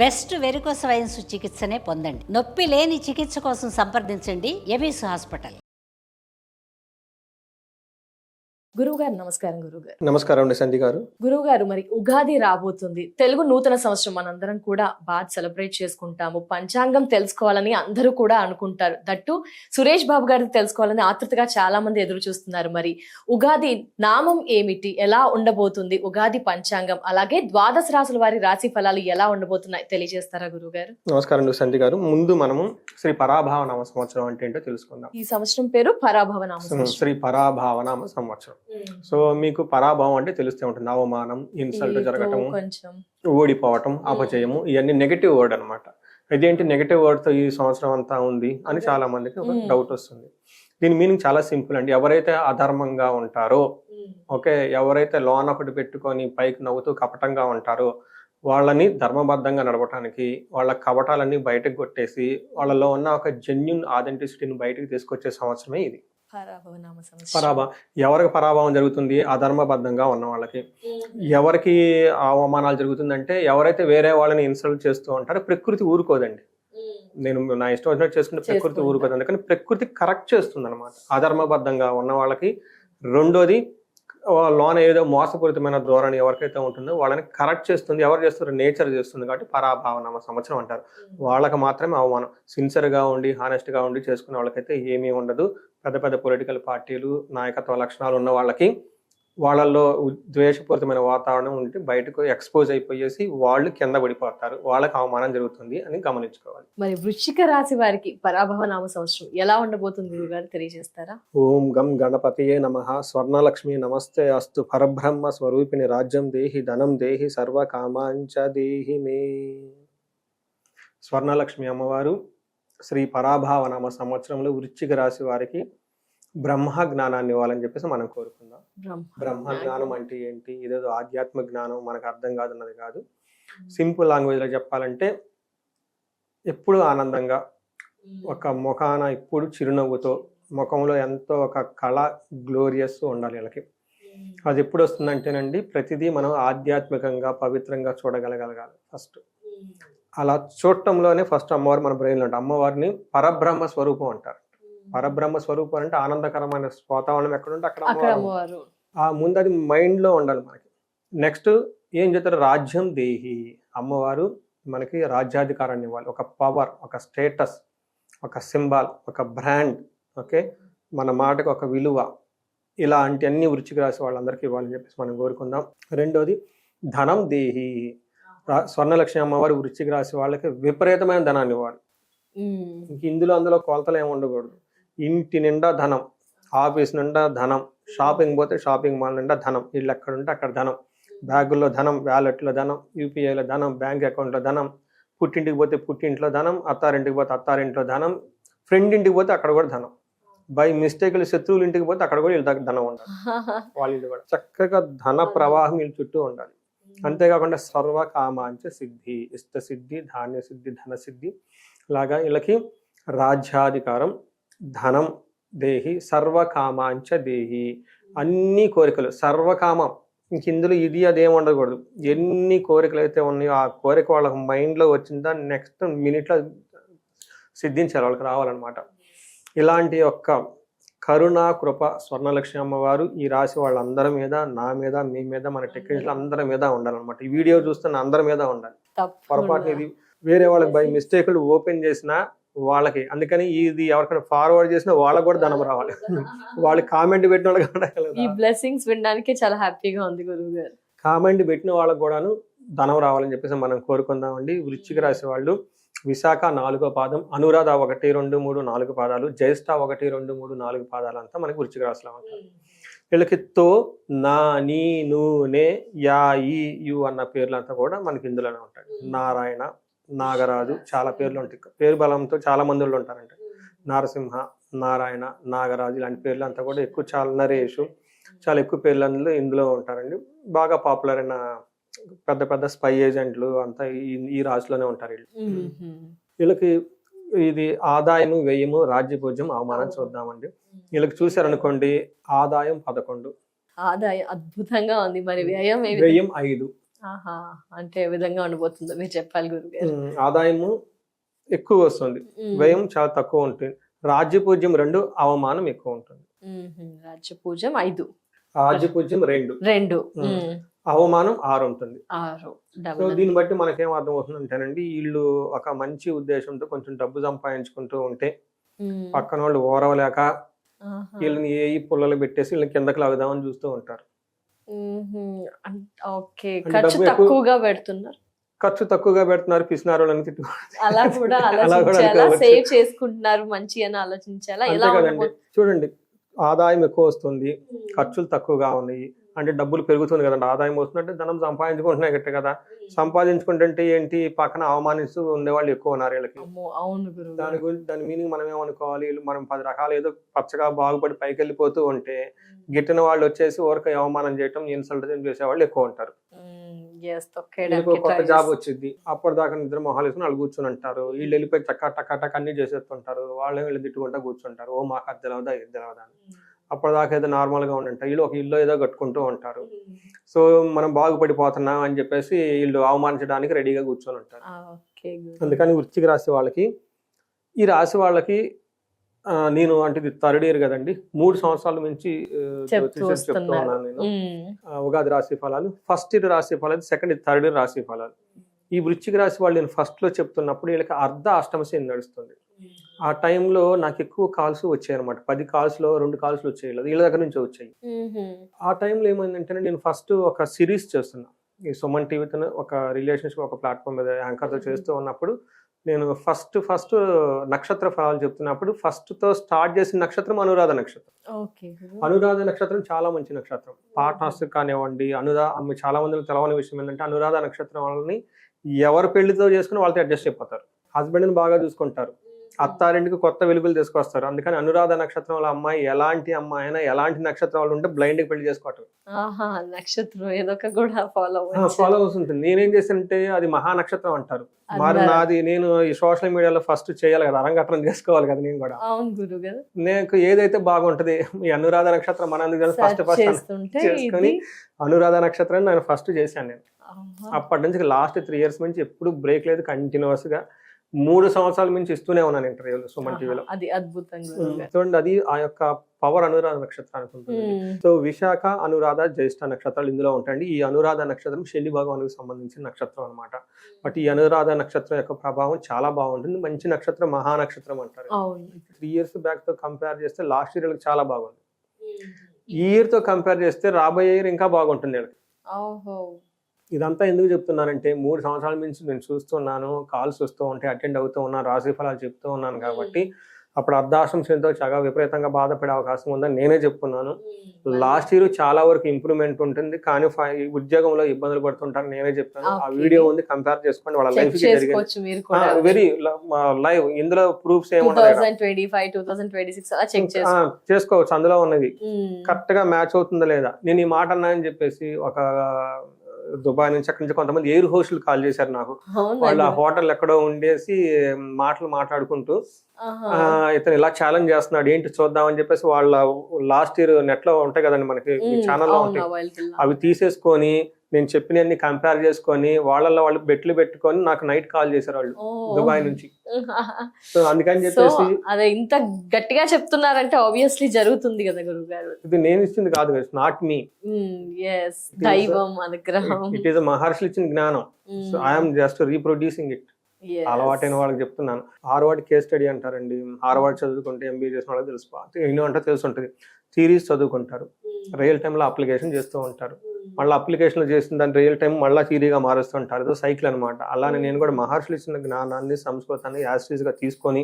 Best varicose veins చికిత్సనే పొందండి. నొప్పి లేని చికిత్స కోసం సంప్రదించండి ఎబిస్ హాస్పిటల్. గురువుగారు నమస్కారం. గురువుగారు నమస్కారం అండి సంధి గారు. గురువుగారు, మరి ఉగాది రాబోతుంది. తెలుగు నూతన సంవత్సరం మనందరం కూడా బాగా సెలబ్రేట్ చేసుకుంటాము. పంచాంగం తెలుసుకోవాలని అందరూ కూడా అనుకుంటారు. దట్టు సురేష్ బాబు గారికి తెలుసుకోవాలని ఆతృతగా చాలా మంది ఎదురు చూస్తున్నారు. మరి ఉగాది నామం ఏమిటి, ఎలా ఉండబోతుంది, ఉగాది పంచాంగం, అలాగే ద్వాదశ రాశుల వారి రాశి ఫలాలు ఎలా ఉండబోతున్నాయి తెలియజేస్తారా గురువుగారు? నమస్కారం అండి సంధి గారు. ముందు మనము శ్రీ పరాభావనామ సంవత్సరం అంటే ఏంటో తెలుసుకుందాం. ఈ సంవత్సరం పేరు పరాభవనామ సంవత్సరం. శ్రీ పరాభావనామ సంవత్సరం. సో మీకు పరాభవం అంటే తెలుస్తూ ఉంటుంది. అవమానం, ఇన్సల్ట్ జరగటము, ఓడిపోవటం, అపజయము, ఇవన్నీ నెగటివ్ వర్డ్ అనమాట. ఇదేంటి నెగటివ్ వర్డ్ తో ఈ సంవత్సరం అంతా ఉంది అని చాలా మందికి ఒక డౌట్ వస్తుంది. దీని మీనింగ్ చాలా సింపుల్ అండి. ఎవరైతే అధర్మంగా ఉంటారో, ఓకే, ఎవరైతే లోన్ ఒకటి పెట్టుకొని పైకి నవ్వుతూ కపటంగా ఉంటారో వాళ్ళని ధర్మబద్ధంగా నడవటానికి, వాళ్ళ కపటాలన్నీ బయటకు కొట్టేసి వాళ్ళలో ఉన్న ఒక జెన్యున్ ఆథెంటిసిటీని బయటకు తీసుకొచ్చే సంవత్సరమే ఇది పరాభవం. ఎవరికి పరాభవం జరుగుతుంది? అధర్మబద్ధంగా ఉన్న వాళ్ళకి. ఎవరికి అవమానాలు జరుగుతుందంటే ఎవరైతే వేరే వాళ్ళని ఇన్సల్ట్ చేస్తూ ఉంటారో ప్రకృతి ఊరుకోదండి. నేను నా ఇష్టం వచ్చినట్టు చేసుకుంటే ప్రకృతి ఊరుకోదు. అందుకని ప్రకృతి కరెక్ట్ చేస్తుంది అనమాట అధర్మబద్ధంగా ఉన్న వాళ్ళకి. రెండోది, లోన ఏదో మోసపూరితమైన ధోరణి ఎవరికైతే ఉంటుందో వాళ్ళని కరెక్ట్ చేస్తుంది. ఎవరు చేస్తారు? నేచర్ చేస్తుంది. కాబట్టి పరాభావనామ సంవత్సరం అంటారు. వాళ్ళకి మాత్రమే అవమానం. సిన్సియర్గా ఉండి హానెస్ట్గా ఉండి చేసుకునే వాళ్ళకైతే ఏమీ ఉండదు. పెద్ద పెద్ద పొలిటికల్ పార్టీలు, నాయకత్వ లక్షణాలు ఉన్న వాళ్ళకి వాళ్ళల్లో ద్వేషపూరితమైన వాతావరణం ఉంటే బయటకు ఎక్స్పోజ్ అయిపోయేసి వాళ్ళు కింద పడిపోతారు. వాళ్ళకి అవమానం జరుగుతుంది అని గమనించుకోవాలి. మరి వృశ్చిక రాశి వారికి పరాభవనామ సంవత్సరం ఎలా ఉండబోతుంది గురుగారు తెలియజేస్తారా? ఓం గం గణపతియే నమః. స్వర్ణలక్ష్మి నమస్తే అస్తు. పరబ్రహ్మ స్వరూపిణి రాజ్యం దేహి ధనం దేహి సర్వ కామాంచ దేహి మే. స్వర్ణలక్ష్మి అమ్మవారు శ్రీ పరాభావనామ సంవత్సరంలో వృశ్చిక రాశి వారికి బ్రహ్మ జ్ఞానాన్ని ఇవ్వాలని చెప్పేసి మనం కోరుకుందాం. బ్రహ్మ జ్ఞానం అంటే ఏంటి? ఇదేదో ఆధ్యాత్మిక జ్ఞానం మనకు అర్థం కాదన్నది కాదు. సింపుల్ లాంగ్వేజ్ లో చెప్పాలంటే ఎప్పుడు ఆనందంగా, ఒక ముఖాన ఎప్పుడు చిరునవ్వుతో, ముఖంలో ఎంతో ఒక కళ, గ్లోరియస్ ఉండాలి వీళ్ళకి. అది ఎప్పుడు వస్తుందంటేనండి, ప్రతిదీ మనం ఆధ్యాత్మికంగా పవిత్రంగా చూడగలగాలి ఫస్ట్. అలా చూడటంలోనే ఫస్ట్ అమ్మవారు మన బ్రెయిన్లో ఉంటారు. అమ్మవారిని పరబ్రహ్మ స్వరూపం అంటారు. పరబ్రహ్మ స్వరూపం అంటే ఆనందకరమైన వాతావరణం ఎక్కడుంటే అక్కడ అమ్మవారు. ఆ ముందు అది మైండ్ లో ఉండాలి మనకి. నెక్స్ట్ ఏం చెప్తారు? రాజ్యం దేహి. అమ్మవారు మనకి రాజ్యాధికారాన్ని ఇవ్వాలి. ఒక పవర్, ఒక స్టేటస్, ఒక సింబాల్, ఒక బ్రాండ్, ఓకే, మన మాటకు ఒక విలువ, ఇలాంటి అన్ని వృశ్చిక రాశి వాళ్ళందరికీ ఇవ్వాలని చెప్పేసి మనం కోరుకుందాం. రెండోది, ధనం దేహి. స్వర్ణలక్ష్మి అమ్మవారు వృశ్చిక రాశి వాళ్ళకి విపరీతమైన ధనాన్ని ఇవ్వాలి. ఇందులో అందులో కొలతలు ఏమి ఉండకూడదు. ఇంటి నిండా ధనం, ఆఫీస్ నిండా ధనం, షాపింగ్ పోతే షాపింగ్ మాల్ నిండా ధనం, ఇల్లు ఎక్కడ ఉంటే అక్కడ ధనం, బ్యాగుల్లో ధనం, వ్యాలెట్లో ధనం, యూపీఐలో ధనం, బ్యాంక్ అకౌంట్లో ధనం, పుట్టింటికి పోతే పుట్టింట్లో ధనం, అత్తారింటికి పోతే అత్తారింట్లో ధనం, ఫ్రెండ్ ఇంటికి పోతే అక్కడ కూడా ధనం, బై మిస్టేక్లు శత్రువుల ఇంటికి పోతే అక్కడ కూడా వీళ్ళ దగ్గర ధనం ఉండాలి. వాళ్ళ ఇంటి కూడా చక్కగా ధన ప్రవాహం వీళ్ళ చుట్టూ ఉండాలి. అంతేకాకుండా సర్వకామాంచ సిద్ధి, ఇష్ట సిద్ధి, ధాన్య సిద్ధి, ధన సిద్ధి లాగా వీళ్ళకి రాజ్యాధికారం, ధనం దేహి, సర్వకామాంచ దేహి. అన్ని కోరికలు, సర్వకామం, ఇంక ఇందులో ఇది అదేం ఉండకూడదు. ఎన్ని కోరికలు అయితే ఉన్నాయో ఆ కోరిక వాళ్ళకి మైండ్లో వచ్చిందా నెక్స్ట్ మినిట్లో సిద్ధించాలి, వాళ్ళకి రావాలన్నమాట. ఇలాంటి యొక్క కరుణా కృప స్వర్ణలక్ష్మి అమ్మవారు ఈ రాశి వాళ్ళందరి మీద, నా మీద, మీ మీద, మన టెక్నీషియన్లు అందరి మీద ఉండాలన్నమాట. ఈ వీడియో చూస్తున్న అందరి మీద ఉండాలి. పొరపాటున ఇది వేరే వాళ్ళకి బై మిస్టేక్లు ఓపెన్ చేసినా వాళ్ళకి, అందుకని ఇది ఎవరికైనా ఫార్వర్డ్ చేసినా వాళ్ళకి కూడా ధనం రావాలి. వాళ్ళు కామెంట్ పెట్టిన వాళ్ళకి కూడా ఈ బ్లెస్సింగ్స్ వినడానికి చాలా హ్యాపీగా ఉంది గురువు గారు. కామెంట్ పెట్టిన వాళ్ళకి కూడాను ధనం రావాలని చెప్పేసి మనం కోరుకుందామండి. వృశ్చిక రాశి వాళ్ళు విశాఖ 4వ పాదం, అనురాధ 1, 2, 3, 4 పాదాలు, జ్యేష్ఠ 1, 2, 3, 4 పాదాలు అంతా మనకి వృశ్చిక రాశిలో ఉంటారు. వీళ్ళకి తో, నా, నీ, ను, నే, యా, ఈ, యు అన్న పేర్లు అంతా కూడా మనకి ఇందులోనే ఉంటాయి. నారాయణ, నాగరాజు, చాలా పేర్లు ఉంటాయి. పేరు బలంతో చాలా మందిలో ఉంటారంటే నారసింహ, నారాయణ, నాగరాజు ఇలాంటి పేర్లు అంతా కూడా ఎక్కువ, చాలా నరేషు, చాలా ఎక్కువ పేర్లు ఇందులో ఉంటారండి. బాగా పాపులర్ అయిన పెద్ద పెద్ద స్పై ఏజెంట్లు అంతా ఈ రాశిలోనే ఉంటారు. వీళ్ళకి ఇది ఆదాయము, వ్యయము, రాజ్యపూజ్యం, అవమానం చూద్దామండి. వీళ్ళకి చూసారనుకోండి, ఆదాయం 11, ఆదాయం అద్భుతంగా ఉంది. మరి వ్యయం 5, ఆహా, అంటే ఏ విధంగా ఉండబోతుందో మీరు చెప్పాలి గురుగారు. ఆదాయము ఎక్కువ వస్తుంది, వ్యయం చాలా తక్కువ ఉంటుంది. రాజ్యపూజ్యం 2, అవమానం ఎక్కువ ఉంటుంది. రాజ్యపూజ్యం 5, రాజ్యపూజ్యం 2, అవమానం 6 ఉంటుంది. 6. సో దీన్ని బట్టి మనకేం అర్థం అవుతుంది అంటేనండి, వీళ్ళు ఒక మంచి ఉద్దేశంతో కొంచెం డబ్బు సంపాదించుకుంటూ ఉంటే పక్కన వాళ్ళు ఓరవలేక వీళ్ళని ఏ పుల్లలు పెట్టేసి వీళ్ళని కిందకి లాగుదామని చూస్తూ ఉంటారు. ఓకే, ఖర్చు తక్కువగా పెడుతున్నారు. ఖర్చు తక్కువగా పెడుతున్నారు, పిసినారు వాళ్ళని తిట్టు అలా కూడా ఆలోచించాలా, సేవ్ చేసుకుంటున్నారు మంచి అని ఆలోచించాలా, ఎలా చూడండి. ఆదాయం ఎక్కువ వస్తుంది, ఖర్చులు తక్కువగా ఉన్నాయి అంటే డబ్బులు పెరుగుతుంది కదండి. ఆదాయం వస్తుందంటే ధనం సంపాదించుకుంటున్నాయి గట్టే కదా. సంపాదించుకుంటుంటే ఏంటి, పక్కన అవమానిస్తూ ఉండేవాళ్ళు ఎక్కువ ఉన్నారు వీళ్ళకి. దాని గురించి దాని మీనింగ్ మనం ఏమనుకోవాలి, మనం 10 రకాలు ఏదో పచ్చగా బాగుపడి పైకి వెళ్ళిపోతూ ఉంటే గిట్టిన వాళ్ళు వచ్చేసి ఊరిక అవమానం చేయటం, ఇన్సల్ట్ చేసేవాళ్ళు ఎక్కువ ఉంటారు. కొత్త జాబ్ వచ్చింది, అప్పటిదాకా నిద్ర మొహాలు వేసుకుని వాళ్ళు కూర్చొని ఉంటారు. వీళ్ళు వెళ్ళిపోయి టక్క అన్ని చేసేస్తుంటారు. వాళ్ళని వీళ్ళు తిట్టుకుంటా కూర్చుంటారు. ఓ మాకు అది తెలవదా ఇది తెలవదా అని. అప్పటిదాకా ఏదో నార్మల్ గా ఉంటుంటారు. వీళ్ళు ఒక ఇల్లు ఏదో కట్టుకుంటూ ఉంటారు. సో మనం బాగుపడిపోతున్నాం అని చెప్పేసి వీళ్ళు అవమానించడానికి రెడీగా కూర్చొని ఉంటారు. అందుకని వృశ్చిక రాశి వాళ్ళకి, ఈ రాశి వాళ్ళకి నేను అంటే ఇది 3rd ఇయర్ కదండి, 3 సంవత్సరాల నుంచి చెప్తూ ఉన్నాను నేను ఉగాది రాశి ఫలాలు. ఫస్ట్ ఇయర్ రాశి ఫలాలు, సెకండ్ 3rd ఇయర్ రాశి ఫలాలు. ఈ వృశ్చిక రాశి వాళ్ళు నేను ఫస్ట్ లో చెప్తున్నప్పుడు వీళ్ళకి అర్ధ అష్టమశని నడుస్తుంది. ఆ టైంలో నాకు ఎక్కువ కాల్స్ వచ్చాయి అనమాట. 10 కాల్స్లో 2 కాల్స్లు వచ్చాయి, వీళ్ళ దగ్గర నుంచి వచ్చాయి. ఆ టైంలో ఏమైందంటే నేను ఫస్ట్ ఒక సిరీస్ చేస్తున్నా ఈ సుమన్ టీవీతో, ఒక రిలేషన్షిప్ ఒక ప్లాట్ఫామ్ మీద యాంకర్తో చేస్తూ ఉన్నప్పుడు నేను ఫస్ట్ నక్షత్ర ఫలాలు చెప్తున్నప్పుడు ఫస్ట్ తో స్టార్ట్ చేసిన నక్షత్రం అనురాధ నక్షత్రం. అనురాధ నక్షత్రం చాలా మంచి నక్షత్రం. పార్ట్నర్స్ కానివ్వండి, చాలా మందికి తెలవని విషయం ఏంటంటే అనురాధ నక్షత్రం వాళ్ళని ఎవరు పెళ్లితో చేసుకుని వాళ్ళతో అడ్జస్ట్ అయిపోతారు. హస్బెండ్ని బాగా చూసుకుంటారు, అత్తారింటికి కొత్త వెలుగులు తీసుకొస్తారు. అందుకని అనురాధ నక్షత్రం వాళ్ళ అమ్మాయి ఎలాంటి అమ్మాయి అయినా ఎలాంటి నక్షత్రం వాళ్ళు ఉంటే బ్లైండ్ కి పెళ్లి చేసుకోవటం. నక్షత్రం ఏదో కూడా ఫాలో అవుతుంది. నేనేం చేశానంటే అది మహా నక్షత్రం అంటారు. మరి నాది నేను ఈ సోషల్ మీడియాలో ఫస్ట్ చేయాలి కదా, అరంగట్రం చేసుకోవాలి కదా నేను కూడా. నాకు ఏదైతే బాగుంటది ఈ అనురాధ నక్షత్రం మనందుకు ఫస్ట్ చేసుకొని అనురాధ నక్షత్రాన్ని నేను ఫస్ట్ చేశాను. నేను అప్పటి నుంచి లాస్ట్ 3 years నుంచి ఎప్పుడు బ్రేక్ లేదు, కంటిన్యూస్ గా 3 సంవత్సరాల నుంచి ఇస్తూనే ఉన్నాను ఇంటర్వ్యూలు సుమన్ టీవీలో. అది అద్భుతంగా చూడండి, అది ఆ యొక్క పవర్ అనురాధ నక్షత్రానికి ఉంటుంది. సో విశాఖ, అనురాధ, జ్యేష్ఠ నక్షత్రాలు ఇందులో ఉంటాయండి. ఈ అనురాధ నక్షత్రం శని భగవానుకి సంబంధించిన నక్షత్రం అనమాట. బట్ ఈ అనురాధ నక్షత్రం యొక్క ప్రభావం చాలా బాగుంటుంది. మంచి నక్షత్రం, మహా నక్షత్రం అంటారు. 3 years బ్యాక్ తో కంపేర్ చేస్తే లాస్ట్ ఇయర్ చాలా బాగుంది. ఈ ఇయర్ తో కంపేర్ చేస్తే రాబోయే ఇయర్ ఇంకా బాగుంటుంది. ఇదంతా ఎందుకు చెప్తున్నానంటే 3 సంవత్సరాల నుంచి నేను చూస్తున్నాను, కాల్స్ వస్తూ ఉంటే అటెండ్ అవుతూ ఉన్నాను, రాశి ఫలాలు చెప్తూ ఉన్నాను కాబట్టి అప్పుడు అర్ధాష్టంతో చాలా విపరీతంగా బాధపడే అవకాశం ఉందని నేనే చెప్పుకున్నాను. లాస్ట్ ఇయర్ చాలా వరకు ఇంప్రూవ్మెంట్ ఉంటుంది, కానీ ఉద్యోగంలో ఇబ్బందులు పడుతుంటారు నేనే చెప్తాను. ఆ వీడియో ఉంది, కంపేర్ చేసుకోండి. వాళ్ళ లైఫ్ వెరీ లైవ్, ఇందులో ప్రూఫ్స్ చేసుకోవచ్చు, అందులో ఉన్నది కరెక్ట్ గా మ్యాచ్ అవుతుందా లేదా. నేను ఈ మాట అన్నా అని చెప్పేసి ఒక దుబాయ్ నుంచి అక్కడి నుంచి కొంతమంది ఎయిర్ హోస్టులు కాల్ చేశారు నాకు. వాళ్ళు ఆ హోటల్ ఎక్కడో ఉండేసి మాట్లాడుకుంటూ ఇతను ఇలా ఛాలెంజ్ చేస్తున్నాడు ఏంటి చూద్దామని చెప్పేసి వాళ్ళ లాస్ట్ ఇయర్ నెట్ లో ఉంటాయి కదండి మనకి ఛానల్లో ఉంటాయి, అవి తీసేసుకొని నేను చెప్పినన్ని కంపేర్ చేసుకొని వాళ్ళల్లో వాళ్ళు బెట్లు పెట్టుకొని నాకు నైట్ కాల్ చేశారు వాళ్ళు దుబాయ్ నుంచి. సో అందుకని చెప్పేసి అదే ఇంత గట్టిగా చెప్తున్నారంటే ఆబ్వియస్లీ జరుగుతుంది కదా గురువు గారు. ఇది నేను ఇచ్చింది కాదు కదా, నాట్ మీ, దైవం అనుగ్రహం, ఇట్ ఈస్ మహర్షులు ఇచ్చిన జ్ఞానం. So I'm just reproducing it. అలవాటైన వాళ్ళకి చెప్తున్నాను. హార్వర్డ్ కేస్ స్టడీ అంటారండి. హార్వర్డ్ చదువుకుంటే ఎంబీఏ చేసిన వాళ్ళకి తెలుసుంటుంది. థియరీస్ చదువుకుంటారు, రియల్ టైంలో అప్లికేషన్ చేస్తూ ఉంటారు, మళ్ళీ అప్లికేషన్లు చేసిన దాన్ని రియల్ టైం మళ్ళీ థియరీగా మారుస్తుంటారు. ఇది సైకిల్ అనమాట. అలానే నేను కూడా మహర్షులు ఇచ్చిన జ్ఞానాన్ని, సంస్కృతాన్ని యాస్టీస్గా తీసుకొని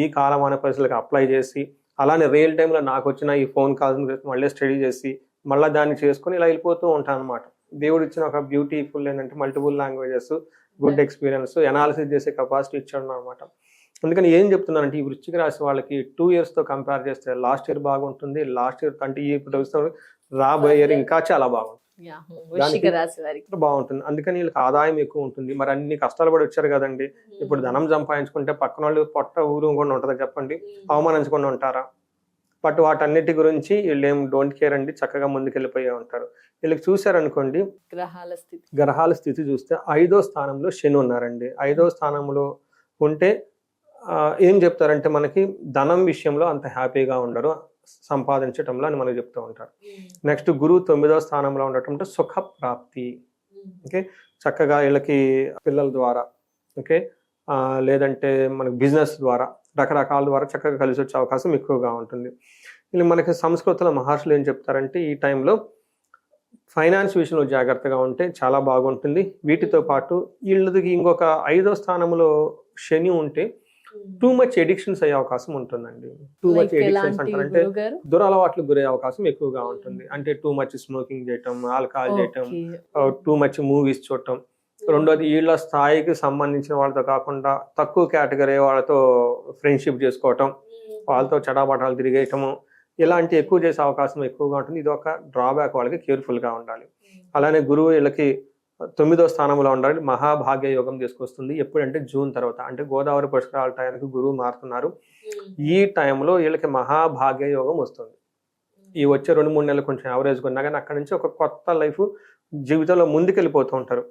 ఈ కాలమాన పరిస్థితులకు అప్లై చేసి, అలానే రియల్ టైంలో నాకు వచ్చిన ఈ ఫోన్ కాల్స్ మళ్ళీ స్టడీ చేసి మళ్ళీ దాన్ని చేసుకొని ఇలా వెళ్ళిపోతూ ఉంటాను అనమాట. దేవుడు ఇచ్చిన ఒక బ్యూటిఫుల్ ఏంటంటే multiple languages, good experience, analysis చేసే కెపాసిటీ ఇచ్చాడు అనమాట. అందుకని ఏం చెప్తున్నానంటే ఈ వృశ్చిక రాశి వాళ్ళకి 2 years తో కంపేర్ చేస్తే లాస్ట్ ఇయర్ బాగుంటుంది, లాస్ట్ ఇయర్ అంటే ఇప్పుడు రాబోయే ఇయర్ ఇంకా చాలా బాగుంటుంది, బాగుంటుంది. అందుకని వీళ్ళకి ఆదాయం ఎక్కువ ఉంటుంది. మరి అన్ని కష్టాలు పడి వచ్చారు కదండి, ఇప్పుడు ధనం సంపాదించుకుంటే పక్కన వాళ్ళు పొట్ట ఊరు కూడా ఉంటుందా చెప్పండి, అవమానించకుండా ఉంటారా? బట్ వాటన్నిటి గురించి వీళ్ళు ఏం డోంట్ కేర్ అండి, చక్కగా ముందుకెళ్ళిపోయే ఉంటారు. వీళ్ళకి చూసారనుకోండి గ్రహాల స్థితి చూస్తే 5వ స్థానంలో శని ఉన్నారండి. 5వ స్థానంలో ఉంటే ఏం చెప్తారంటే మనకి ధనం విషయంలో అంత హ్యాపీగా ఉండరు, సంపాదించటంలో అని మనకు చెప్తూ ఉంటారు. నెక్స్ట్ గురువు 9వ స్థానంలో ఉండటంతో సుఖ ప్రాప్తి. ఓకే, చక్కగా వీళ్ళకి పిల్లల ద్వారా, ఓకే, లేదంటే మనకి బిజినెస్ ద్వారా, రకరకాల ద్వారా చక్కగా కలిసి వచ్చే అవకాశం ఎక్కువగా ఉంటుంది. వీళ్ళు మనకి సంస్కృతిలో మహర్షులు ఏం చెప్తారంటే ఈ టైంలో ఫైనాన్స్ విషయంలో జాగ్రత్తగా ఉంటే చాలా బాగుంటుంది. వీటితో పాటు వీళ్ళకి ఇంకొక 5వ స్థానంలో శని ఉంటే టూ మచ్ ఎడిక్షన్స్ అయ్యే అవకాశం ఉంటుందండి. టూ మచ్ ఎడిక్షన్స్ అంటారంటే దురలవాట్లకు గురే అవకాశం ఎక్కువగా ఉంటుంది. అంటే టూ మచ్ స్మోకింగ్ చేయటం, ఆల్కహాల్ చేయటం, టూ మచ్ మూవీస్ చూడటం. రెండోది వీళ్ళ స్థాయికి సంబంధించిన వాళ్ళతో కాకుండా తక్కువ కేటగిరీ వాళ్ళతో ఫ్రెండ్షిప్ చేసుకోవటం, వాళ్ళతో చడాబటాలు తిరిగేయటము, ఇలాంటి ఎక్కువ చేసే అవకాశం ఎక్కువగా ఉంటుంది. ఇది ఒక డ్రాబ్యాక్, వాళ్ళకి కేర్ఫుల్గా ఉండాలి. అలానే గురువు వీళ్ళకి 9వ స్థానంలో ఉండాలి. మహాభాగ్య యోగం తీసుకొస్తుంది. ఎప్పుడంటే జూన్ తర్వాత, అంటే గోదావరి పుష్కరాల టైంకి గురువు మారుతున్నారు. ఈ టైంలో వీళ్ళకి మహాభాగ్య యోగం వస్తుంది. ఈ వచ్చే 2-3 నెలలు కొంచెం యావరేజ్గా ఉన్నా కానీ అక్కడ నుంచి ఒక కొత్త లైఫ్ జీవితంలో ముందుకెళ్ళిపోతూ ఉంటారు.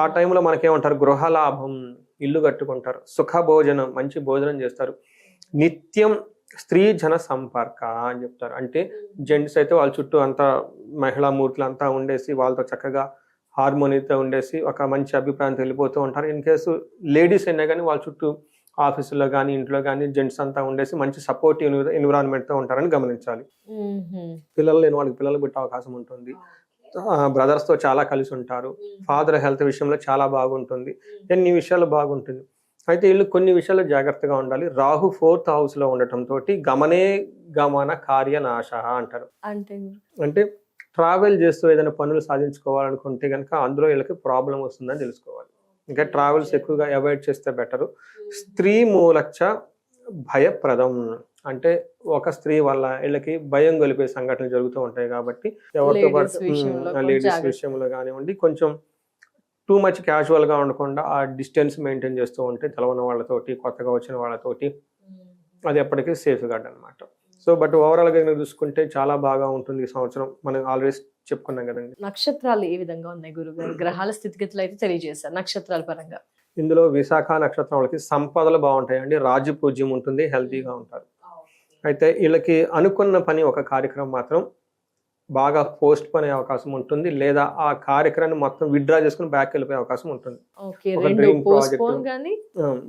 ఆ టైంలో మనకేమంటారు, గృహలాభం, ఇల్లు కట్టుకుంటారు, సుఖ భోజనం, మంచి భోజనం చేస్తారు, నిత్యం స్త్రీ జన సంపర్క అని చెప్తారు. అంటే జెంట్స్ అయితే వాళ్ళ చుట్టూ అంతా మహిళా మూర్తులు అంతా ఉండేసి వాళ్ళతో చక్కగా హార్మోనీతో ఉండేసి ఒక మంచి అభిప్రాయంతో వెళ్ళిపోతూ ఉంటారు. ఇన్ కేసు లేడీస్ అయినా కానీ వాళ్ళ చుట్టూ ఆఫీసులో కానీ ఇంట్లో కానీ జెంట్స్ అంతా ఉండేసి మంచి సపోర్టివ్ ఎన్విరాన్మెంట్తో ఉంటారని గమనించాలి. పిల్లలు లేని వాళ్ళకి పిల్లలు పుట్టే అవకాశం ఉంటుంది. బ్రదర్స్తో చాలా కలిసి ఉంటారు. ఫాదర్ హెల్త్ విషయంలో చాలా బాగుంటుంది. ఎన్ని విషయాలు బాగుంటుంది. అయితే వీళ్ళు కొన్ని విషయాల్లో జాగ్రత్తగా ఉండాలి. రాహు 4th హౌస్లో ఉండటంతో గమన కార్యనాశ అంటారు. అంటే ట్రావెల్ చేస్తూ ఏదైనా పనులు సాధించుకోవాలనుకుంటే కనుక అందులో వీళ్ళకి ప్రాబ్లం వస్తుందని తెలుసుకోవాలి. ఇంకా ట్రావెల్స్ ఎక్కువగా అవాయిడ్ చేస్తే బెటరు. స్త్రీ మూలచ్చ భయప్రదం, అంటే ఒక స్త్రీ వల్ల వీళ్ళకి భయం గొలిపే సంఘటనలు జరుగుతూ ఉంటాయి. కాబట్టి ఎవరితో పాటు లేడీస్ విషయంలో కానివ్వండి, కొంచెం టూ మచ్ క్యాజువల్గా ఉండకుండా ఆ డిస్టెన్స్ మెయింటైన్ చేస్తూ ఉంటే తెలవని వాళ్ళతోటి, కొత్తగా వచ్చిన వాళ్ళతోటి, అది ఎప్పటికీ సేఫ్ గార్డ్ అనమాట. సో బట్ ఓవరాల్గా చూసుకుంటే చాలా బాగా ఉంటుంది ఈ సంవత్సరం. మనం ఆల్రెడీ చెప్పుకున్నాం కదండి. నక్షత్రాలు ఏ విధంగా ఉన్నాయి గురుగారు? గ్రహాల స్థితిగతులు అయితే తెలియజేశారు. నక్షత్రాల పరంగా ఇందులో విశాఖ నక్షత్రం వాళ్ళకి సంపదలు బాగుంటాయండి, రాజపూజ్యం ఉంటుంది, హెల్తీగా ఉంటారు. అయితే వీళ్ళకి అనుకున్న పని ఒక కార్యక్రమం మాత్రం బాగా పోస్ట్ పోనే అవకాశం ఉంటుంది, లేదా ఆ కార్యక్రమాన్ని మొత్తం విత్డ్రా చేసుకుని బ్యాక్ వెళ్ళిపోయే అవకాశం ఉంటుంది. ఒక డ్రీమ్ ప్రాజెక్ట్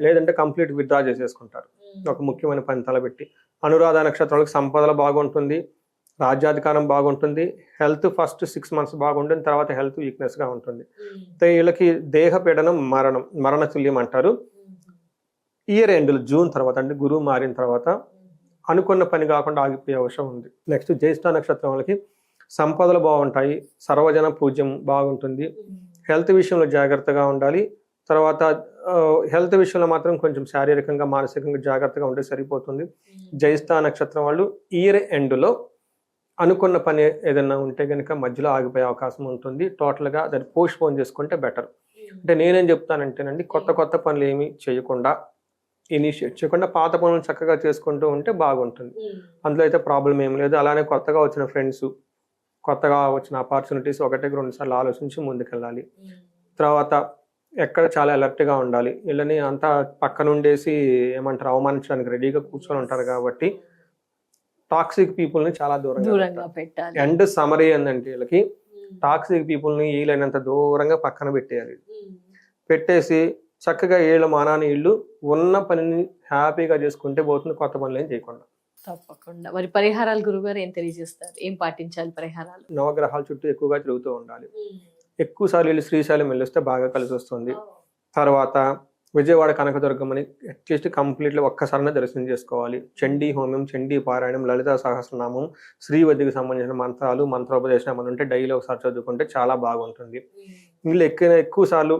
లేదంటే కంప్లీట్ విత్డ్రా చేసేసుకుంటారు ఒక ముఖ్యమైన పని తలబెట్టి. అనురాధ నక్షత్రాలకు సంపదలు బాగుంటుంది, రాజ్యాధికారం బాగుంటుంది, హెల్త్ ఫస్ట్ 6 months బాగుంటుంది, తర్వాత హెల్త్ వీక్నెస్గా ఉంటుంది. వీళ్ళకి దేహ పీడనం, మరణ తుల్యం అంటారు. ఇయర్ ఎండ్లు జూన్ తర్వాత, అంటే గురువు మారిన తర్వాత అనుకున్న పని కాకుండా ఆగిపోయే అవసరం ఉంది. నెక్స్ట్ జ్యేష్ఠ నక్షత్రం వాళ్ళకి సంపదలు బాగుంటాయి, సర్వజన పూజ్యం బాగుంటుంది, హెల్త్ విషయంలో జాగ్రత్తగా ఉండాలి. తర్వాత హెల్త్ విషయంలో మాత్రం కొంచెం శారీరకంగా మానసికంగా జాగ్రత్తగా ఉంటే సరిపోతుంది. జ్యేష్ఠ నక్షత్రం వాళ్ళు ఇయర్ ఎండ్లో అనుకున్న పని ఏదైనా ఉంటే కనుక మధ్యలో ఆగిపోయే అవకాశం ఉంటుంది. టోటల్గా దాన్ని పోస్ట్పోన్ చేసుకుంటే బెటర్. అంటే నేనేం చెప్తానంటేనండి, కొత్త పనులు ఏమీ చేయకుండా, ఇనిషియేట్ చేయకుండా పాత పనులు చక్కగా చేసుకుంటూ ఉంటే బాగుంటుంది. అందులో అయితే ప్రాబ్లం ఏం లేదు. అలానే కొత్తగా వచ్చిన ఫ్రెండ్స్, కొత్తగా వచ్చిన ఆపర్చునిటీస్ 1-2 సార్లు ఆలోచించి ముందుకెళ్ళాలి. తర్వాత ఎక్కడ చాలా అలర్ట్గా ఉండాలి. వీళ్ళని అంతా పక్కనుండేసి ఏమంటారు, అవమానించడానికి రెడీగా కూర్చొని ఉంటారు. కాబట్టి టాక్సిక్ పీపుల్ని చాలా దూరంగా పెట్టాలి. అండ్ సమరీ ఏంటంటే వీళ్ళకి టాక్సిక్ పీపుల్ని వీలైనంత దూరంగా పక్కన పెట్టేయాలి. పెట్టేసి చక్కగా వీళ్ళ మానాన్ని వీళ్ళు ఉన్న పనిని హ్యాపీగా చేసుకుంటే పోతుంది, కొత్త పనులు ఏం చేయకుండా. తప్పకుండా. మరి పరిహారాలు గురుగారు ఏం తెలియజేస్తారు? ఏం పాటించాలి పరిహారాలు? నవగ్రహాల చుట్టూ ఎక్కువగా తిరుగుతూ ఉండాలి. ఎక్కువసార్లు వీళ్ళు శ్రీశైలం వెళ్ళొస్తే బాగా కలిసి వస్తుంది. తర్వాత విజయవాడ కనకదుర్గమ్మని అట్లీస్ట్ కంప్లీట్లీ ఒక్కసారినే దర్శనం చేసుకోవాలి. చండీ హోమం, చండీ పారాయణం, లలితా సహస్రనామం, శ్రీవద్దికి సంబంధించిన మంత్రాలు, మంత్రోపదేశం ఏమైనా ఉంటే డైలీ ఒకసారి చదువుకుంటే చాలా బాగుంటుంది. వీళ్ళు ఎక్కువ సార్లు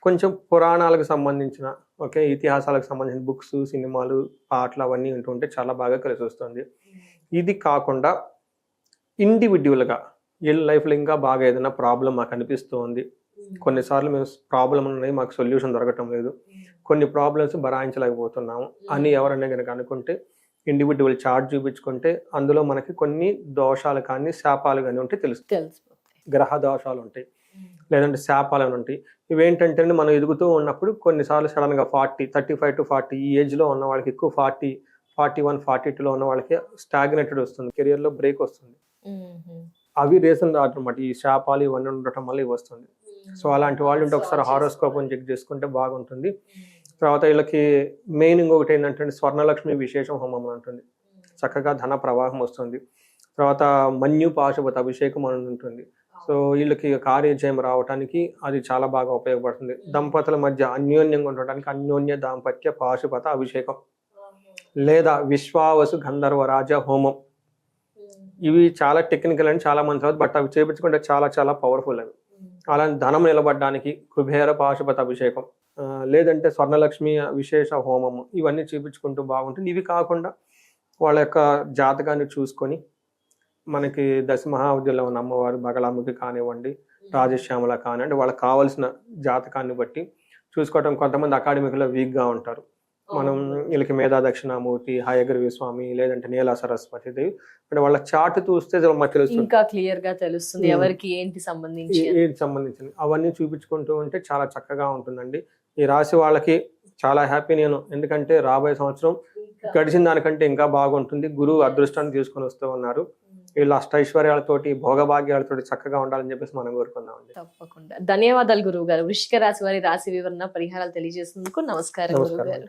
కొంచెం పురాణాలకు సంబంధించిన, ఓకే, ఇతిహాసాలకు సంబంధించిన బుక్స్, సినిమాలు, పాటలు అవన్నీ ఉంటుంటే చాలా బాగా కలిసి వస్తుంది. ఇది కాకుండా ఇండివిడ్యువల్గా వీళ్ళ లైఫ్లో ఇంకా బాగా ఏదైనా ప్రాబ్లం మాకు అనిపిస్తుంది, కొన్నిసార్లు మేము ప్రాబ్లం ఉన్నాయి, మాకు సొల్యూషన్ దొరకటం లేదు, కొన్ని ప్రాబ్లమ్స్ భరాయించలేకపోతున్నాము అని ఎవరైనా కనుక అనుకుంటే ఇండివిజువల్ చార్ట్ చూపించుకుంటే అందులో మనకి కొన్ని దోషాలు కానీ శాపాలు కానీ ఉంటే తెలుస్తుంది. తెలిసిపోతాయి. గ్రహ దోషాలు ఉంటాయి, లేదంటే శాపాలు అని ఉంటాయి. ఇవేంటంటే మనం ఎదుగుతూ ఉన్నప్పుడు కొన్నిసార్లు సడన్గా 35 to 40 ఈ ఏజ్లో ఉన్న వాళ్ళకి ఎక్కువ 40, 41, 42లో ఉన్న వాళ్ళకి స్టాగ్నేటెడ్ వస్తుంది, కెరియర్లో బ్రేక్ వస్తుంది. అవి రీజన్ అనమాట, ఈ శాపాలు ఇవన్నీ ఉండటం వల్ల ఇవి వస్తుంది. సో అలాంటి వాళ్ళు ఉంటే ఒకసారి హారోస్కోప్ చెక్ చేసుకుంటే బాగుంటుంది. తర్వాత వీళ్ళకి మెయిన్ ఇంకొకటి ఏంటంటే స్వర్ణలక్ష్మి విశేషం హోమం అని ఉంటుంది, చక్కగా ధన ప్రవాహం వస్తుంది. తర్వాత మన్యు పాశుపత అభిషేకం అని ఉంటుంది. సో వీళ్ళకి కార్యజయం రావడానికి అది చాలా బాగా ఉపయోగపడుతుంది. దంపతుల మధ్య అన్యోన్యంగా ఉండడానికి అన్యోన్య దాంపత్య పాశుపత అభిషేకం లేదా విశ్వావసు గంధర్వరాజ హోమం. ఇవి చాలా టెక్నికల్ అని చాలా మంది తర్వాత, బట్ అవి చేపించుకుంటే చాలా చాలా పవర్ఫుల్ అవి. అలాంటి ధనం నిలబడడానికి కుబేర పాశుపత అభిషేకం, లేదంటే స్వర్ణలక్ష్మి విశేష హోమము, ఇవన్నీ చూపించుకుంటూ బాగుంటుంది. ఇవి కాకుండా వాళ్ళ యొక్క జాతకాన్ని చూసుకొని మనకి దశమహావిద్యలో ఉన్న అమ్మవారు బగలాముఖి కానివ్వండి, రాజశ్యామల కానివ్వండి, వాళ్ళకి కావాల్సిన జాతకాన్ని బట్టి చూసుకోవటం. కొంతమంది అకాడమిక్లో వీక్గా ఉంటారు, మనం వీళ్ళకి మేధా దక్షిణామూర్తి, హయగ్రీవ స్వామి, లేదంటే నీలా సరస్వతి దేవి అంటే వాళ్ళ చార్ట్ చూస్తే మనకు తెలుస్తుంది, ఇంకా క్లియర్ గా తెలుస్తుంది ఎవరికి ఏంటి సంబంధించింది. అవన్నీ చూపించుకుంటూ ఉంటే చాలా చక్కగా ఉంటుందండి. ఈ రాశి వాళ్ళకి చాలా హ్యాపీ నేను, ఎందుకంటే రాబోయే సంవత్సరం గడిచిన దానికంటే ఇంకా బాగుంటుంది. గురువు అదృష్టాన్ని తీసుకొని వస్తూ ఉన్నారు. వీళ్ళు అష్టైశ్వర్యాలతోటి భోగభాగ్యాలతోటి చక్కగా ఉండాలని చెప్పేసి మనం కోరుకుందామండి. తప్పకుండా. ధన్యవాదాలు గురువు గారు. వృశ్చిక రాశి వారి రాశి వివరణ పరిహారాలు తెలియజేసినందుకు నమస్కారం గురువు గారు.